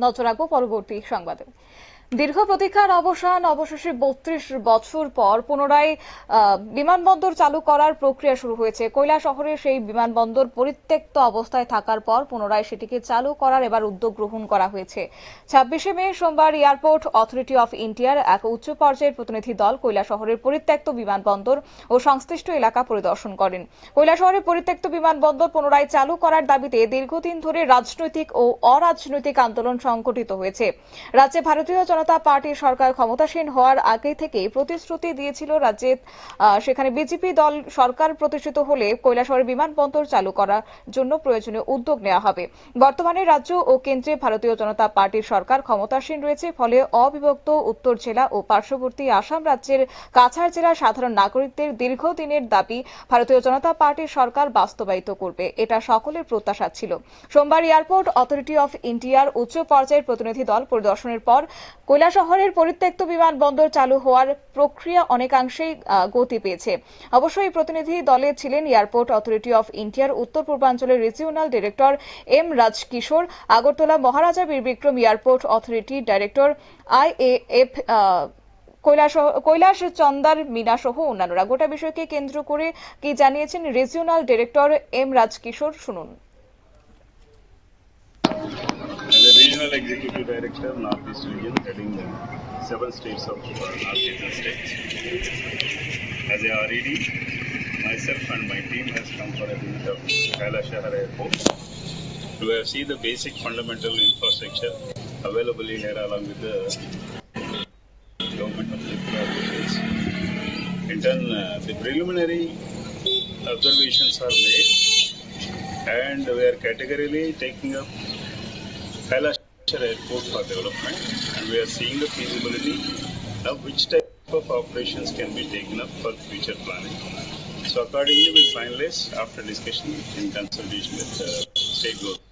নজর রাখবো পরবর্তী সংবাদে। দীর্ঘ প্রতীক্ষার অবসান, অবশেষে ৩২ বছর পর পুনরায় বিমানবন্দর চালু করার প্রক্রিয়া শুরু হয়েছে। কৈলাসহরে সেই বিমানবন্দর পরিত্যক্ত অবস্থায় থাকার পর পুনরায় সেটিকে চালু করার এবার উদ্যোগ গ্রহণ করা হয়েছে। ২৬শে মে সোমবার এয়ারপোর্ট অথরিটি অফ ইন্ডিয়ার এক উচ্চ পর্যায়ের প্রতিনিধি দল কৈলাসহরের পরিত্যক্ত বিমানবন্দর ও সংশ্লিষ্ট এলাকা পরিদর্শন করেন। কৈলাসহরের পরিত্যক্ত বিমানবন্দর পুনরায় চালু করার দাবিতে দীর্ঘদিন ধরে রাজনৈতিক ও অরাজনৈতিক আন্দোলন সংগঠিত হয়েছে। রাজ্যে ভারতীয় জনতা পার্টির সরকার ক্ষমতাসীন হওয়ার আগে থেকেই প্রতিশ্রুতি দিয়েছিল রাজ্যে সেখানে বিজেপি দল সরকার প্রতিষ্ঠিত হলে কৈলাসহরের বিমানবন্দর চালু করার জন্য প্রয়োজনীয় উদ্যোগ নেওয়া হবে। বর্তমানে রাজ্য ও কেন্দ্রে ভারতীয় জনতা পার্টির সরকার ক্ষমতাসীন রয়েছে, ফলে অবিভক্ত উত্তর জেলা ও পার্শ্ববর্তী আসাম রাজ্যের কাছাড় জেলার সাধারণ নাগরিকদের দীর্ঘদিনের দাবি ভারতীয় জনতা পার্টির সরকার বাস্তবায়িত করবে, এটা সকলের প্রত্যাশা ছিল। সোমবার এয়ারপোর্ট অথরিটি অফ ইন্ডিয়ার উচ্চ পর্যায়ের প্রতিনিধি দল পরিদর্শনের পর কৈলাসহরের পরিত্যক্ত বিমানবন্দর চালু হওয়ার প্রক্রিয়া অনেকাংশেই গতি পেয়েছে। অবশ্য এই প্রতিনিধি দলে ছিলেন এয়ারপোর্ট অথরিটি অফ ইন্ডিয়ার উত্তর পূর্বাঞ্চলের regional director M Rajkishore, Agartala Maharaja Birbikram airport authority director IAF Kailash Chander Meena সহ অন্যান্যরা। গোটা বিষয়কে কেন্দ্র করে কি জানিয়েছেন রিজিওনাল ডিরেক্টর এম রাজকিশোর, শুনুন। As a regional executive director, Northeast region, heading 7 states of Northeastern states. As a RED, myself and my team has come for a visit of Kailashahar Airport to see the basic fundamental infrastructure available in here along with the government of Tripura officials. In turn, the preliminary observations are made, and we are categorically taking up Kailashahar Airport for development, and we are seeing the feasibility of which type of operations can be taken up for future planning. So accordingly, we finalize after discussion in consultation with state government.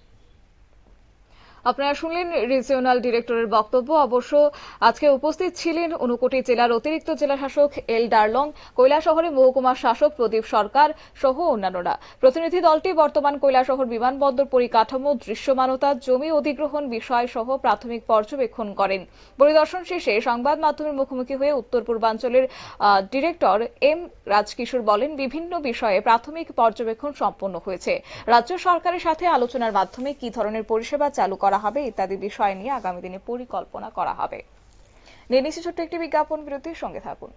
আপনারা শুনলেন regional ডিরেক্টরের বক্তব্য। অবশ্য আজকে উপস্থিত ছিলেন ঊনকোটি জেলার অতিরিক্ত জেলা শাসক এল ডারলং, কৈলাসহরে মহকুমা শাসক প্রদীপ সরকার সহ অন্যান্যরা। প্রতিনিধি দলটি বর্তমান কৈলাসহর বিমানবন্দর পরিকাঠামো, দৃশ্যমানতা, জমি অধিগ্রহণ বিষয় সহ প্রাথমিক পর্যবেক্ষণ করেন। পরিদর্শন শেষে সংবাদ মাধ্যমের মুখোমুখি হয়ে উত্তর পূর্বাঞ্চলের ডিরেক্টর এম রাজকিশোর বলেন, বিভিন্ন বিষয়ে প্রাথমিক পর্যবেক্ষণ সম্পন্ন হয়েছে। রাজ্য সরকারের সাথে আলোচনার মাধ্যমে কি ধরনের পরিষেবা চালু করা হবে ইত্যাদি বিষয় নিয়ে আগামী দিনে পরিকল্পনা করা হবে। নিয়ে নিচ্ছি ছোট্ট একটি বিজ্ঞাপন বিরতির সঙ্গে থাকুন।